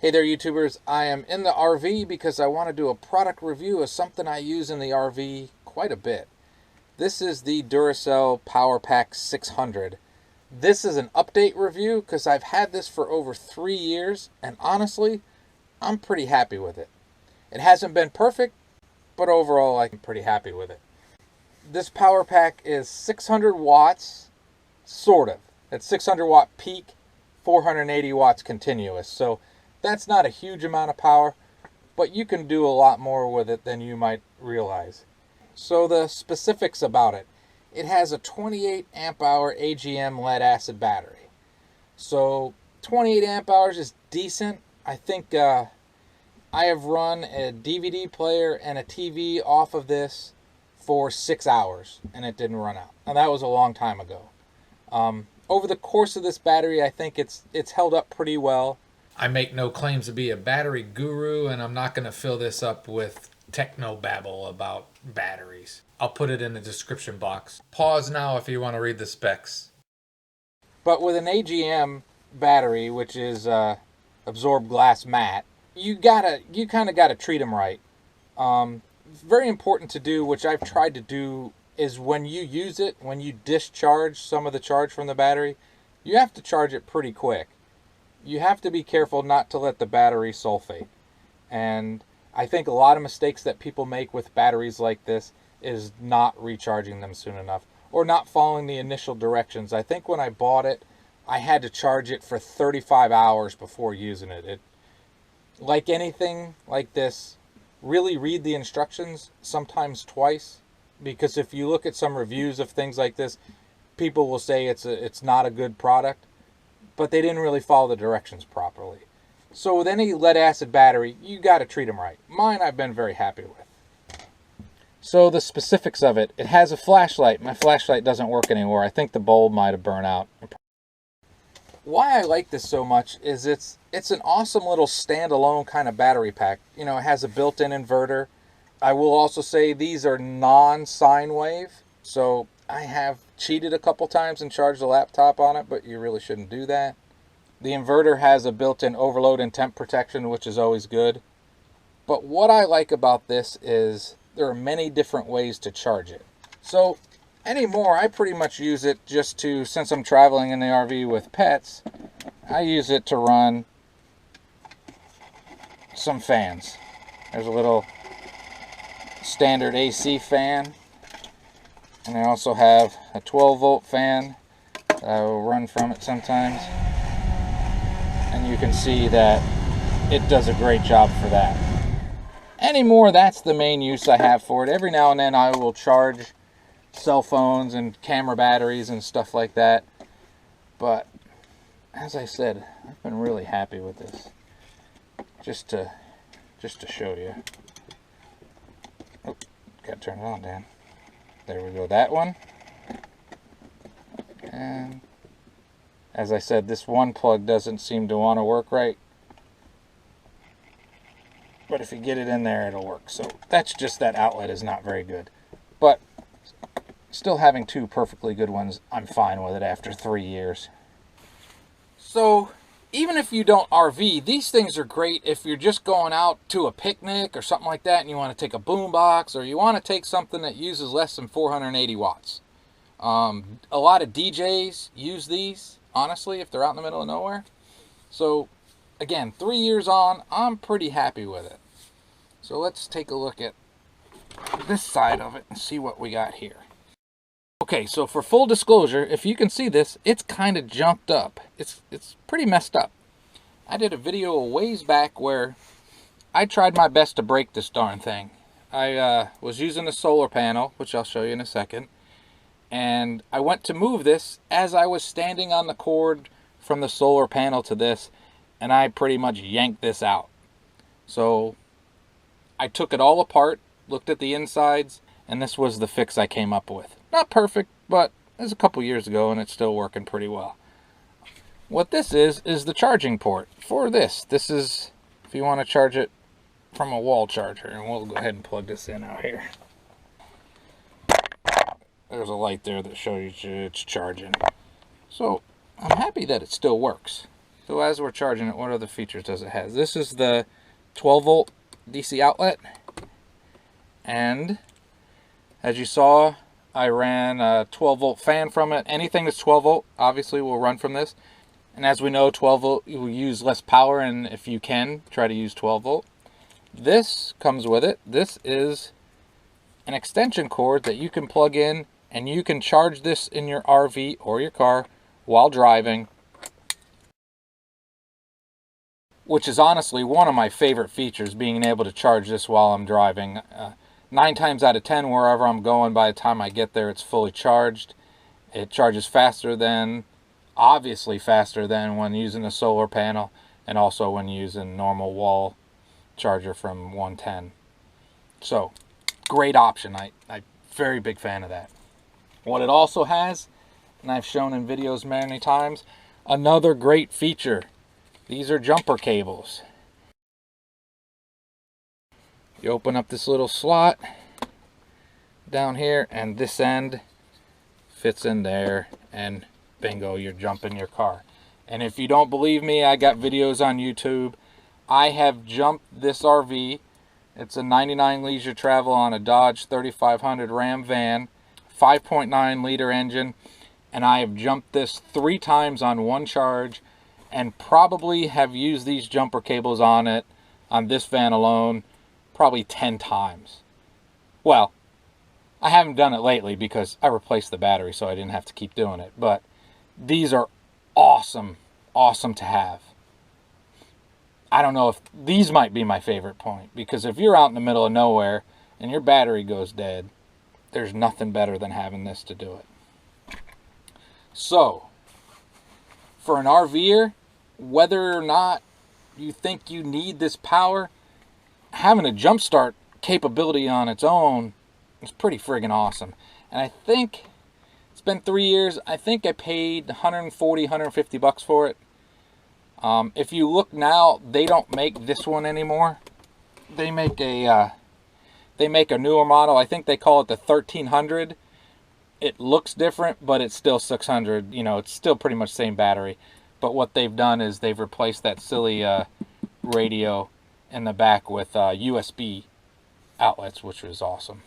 Hey there, YouTubers. I am in the RV because I want to do a product review of something I use in the RV quite a bit. This is the Duracell Power Pack 600. This is an update review because I've had this for over 3 years, and honestly, I'm pretty happy with it. It hasn't been perfect, but overall, I'm pretty happy with it. This power pack is 600 watts, sort of. It's 600 watt peak, 480 watts continuous. So that's not a huge amount of power, but you can do a lot more with it than you might realize. So the specifics about it. It has a 28 amp hour AGM lead acid battery. So 28 amp hours is decent. I think I have run a DVD player and a TV off of this for 6 hours and it didn't run out. And that was a long time ago. Over the course of this battery, I think it's held up pretty well. I make no claims to be a battery guru, and I'm not going to fill this up with techno babble about batteries. I'll put it in the description box. Pause now if you want to read the specs. But with an AGM battery, which is absorbed glass mat, you kind of gotta treat them right. Very important to do, which I've tried to do, is when you use it, when you discharge some of the charge from the battery, you have to charge it pretty quick. You have to be careful not to let the battery sulfate. And I think a lot of mistakes that people make with batteries like this is not recharging them soon enough or not following the initial directions. I think when I bought it, I had to charge it for 35 hours before using it. Like anything like this, really read the instructions, sometimes twice, because if you look at some reviews of things like this, people will say it's not a good product, but they didn't really follow the directions properly. So with any lead acid battery, you got to treat them right. Mine I've been very happy with. So the specifics of it. It has a flashlight. My flashlight doesn't work anymore. I think the bulb might have burned out. Why I like this so much is it's an awesome little standalone kind of battery pack. You know, it has a built-in inverter. I will also say these are non-sine wave. So I have cheated a couple times and charged a laptop on it, but you really shouldn't do that. The inverter has a built-in overload and temp protection, which is always good. But what I like about this is there are many different ways to charge it. So anymore, I pretty much use it just to, since I'm traveling in the RV with pets, I use it to run some fans. There's a little standard AC fan. And I also have a 12 volt fan that I will run from it sometimes. And you can see that it does a great job for that. Anymore, that's the main use I have for it. Every now and then I will charge cell phones and camera batteries and stuff like that. But as I said, I've been really happy with this. Just to show you. Oh, gotta turn it on, Dan. There we go, that one. And as I said, this one plug doesn't seem to want to work right. But if you get it in there, it'll work. So that's just that outlet is not very good. But still having two perfectly good ones, I'm fine with it after 3 years. So even if you don't RV, these things are great if you're just going out to a picnic or something like that and you want to take a boombox or you want to take something that uses less than 480 watts. A lot of DJs use these, honestly, if they're out in the middle of nowhere. So again, 3 years on, I'm pretty happy with it. So let's take a look at this side of it and see what we got here. Okay, so for full disclosure, if you can see this, it's kind of junked up. It's pretty messed up. I did a video a ways back where I tried my best to break this darn thing. I was using a solar panel, which I'll show you in a second, and I went to move this as I was standing on the cord from the solar panel to this, and I pretty much yanked this out. So I took it all apart, looked at the insides, and this was the fix I came up with. Not perfect, but it was a couple years ago and it's still working pretty well. What this is the charging port for this. This is if you want to charge it from a wall charger, and we'll go ahead and plug this in out here. There's a light there that shows you it's charging. So I'm happy that it still works. So as we're charging it, what other features does it have? This is the 12 volt DC outlet. And as you saw, I ran a 12 volt fan from it. Anything that's 12 volt obviously will run from this. And as we know, 12 volt, you will use less power, and if you can, try to use 12 volt. This comes with it. This is an extension cord that you can plug in, and you can charge this in your RV or your car while driving, which is honestly one of my favorite features, being able to charge this while I'm driving. 9 times out of 10, wherever I'm going, by the time I get there, it's fully charged. It charges faster than, obviously faster than when using a solar panel, and also when using normal wall charger from 110. So, great option. I'm very big fan of that. What it also has, and I've shown in videos many times, another great feature. These are jumper cables. You open up this little slot down here, and this end fits in there, and bingo, you're jumping your car. And if you don't believe me, I got videos on YouTube. I have jumped this RV. It's a 99 Leisure Travel on a Dodge 3500 Ram van, 5.9 liter engine, and I have jumped this 3 times on one charge, and probably have used these jumper cables on it, on this van alone, probably 10 times. Well, I haven't done it lately because I replaced the battery, so I didn't have to keep doing it. But these are awesome, awesome to have. I don't know if these might be my favorite point, because if you're out in the middle of nowhere and your battery goes dead, there's nothing better than having this to do it. So, for an RVer, whether or not you think you need this power, having a jump start capability on its own is pretty friggin' awesome. And I think it's been 3 years. I think I paid 140, 150 bucks for it. If you look now, they don't make this one anymore. They make a newer model. I think they call it the 1300. It looks different, but it's still 600. You know, it's still pretty much the same battery. But what they've done is they've replaced that silly radio in the back with USB outlets, which was awesome.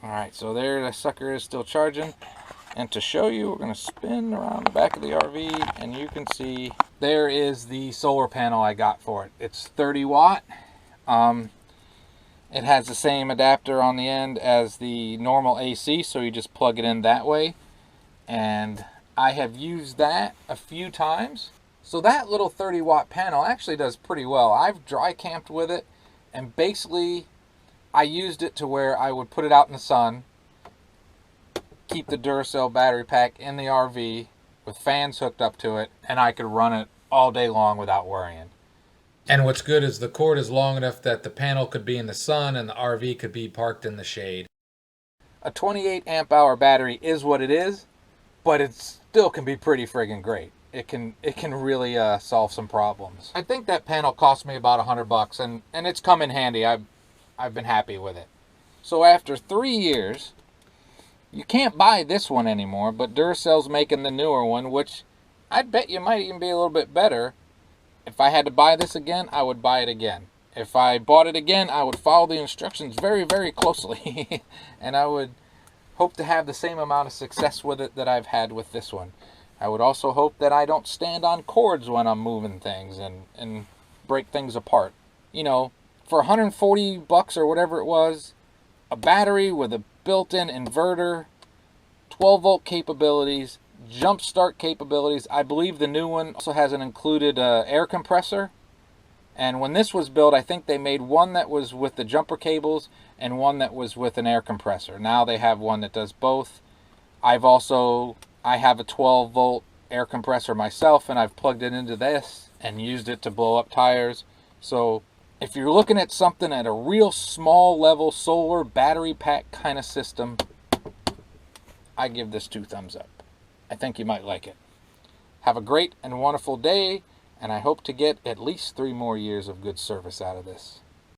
Alright, so there the sucker is still charging. And to show you, we're going to spin around the back of the RV, and you can see there is the solar panel I got for it. It's 30 watt. It has the same adapter on the end as the normal AC, so you just plug it in that way. And I have used that a few times. So that little 30 watt panel actually does pretty well. I've dry camped with it, and basically I used it to where I would put it out in the sun, keep the Duracell battery pack in the RV with fans hooked up to it, and I could run it all day long without worrying. And what's good is the cord is long enough that the panel could be in the sun and the RV could be parked in the shade. A 28 amp hour battery is what it is, but it still can be pretty friggin' great. It can really solve some problems. I think that panel cost me about $100, and it's come in handy. I've been happy with it. So after 3 years, you can't buy this one anymore, but Duracell's making the newer one, which I'd bet you might even be a little bit better. If I had to buy this again, I would buy it again. If I bought it again, I would follow the instructions very, very closely. And I would hope to have the same amount of success with it that I've had with this one. I would also hope that I don't stand on cords when I'm moving things and break things apart. You know, for 140 bucks or whatever it was, a battery with a built-in inverter, 12 volt capabilities, jump start capabilities. I believe the new one also has an included air compressor. And when this was built, I think they made one that was with the jumper cables and one that was with an air compressor. Now they have one that does both. I have a 12 volt air compressor myself, and I've plugged it into this and used it to blow up tires. So if you're looking at something at a real small level solar battery pack kind of system, I give this 2 thumbs up. I think you might like it. Have a great and wonderful day, and I hope to get at least 3 more years of good service out of this.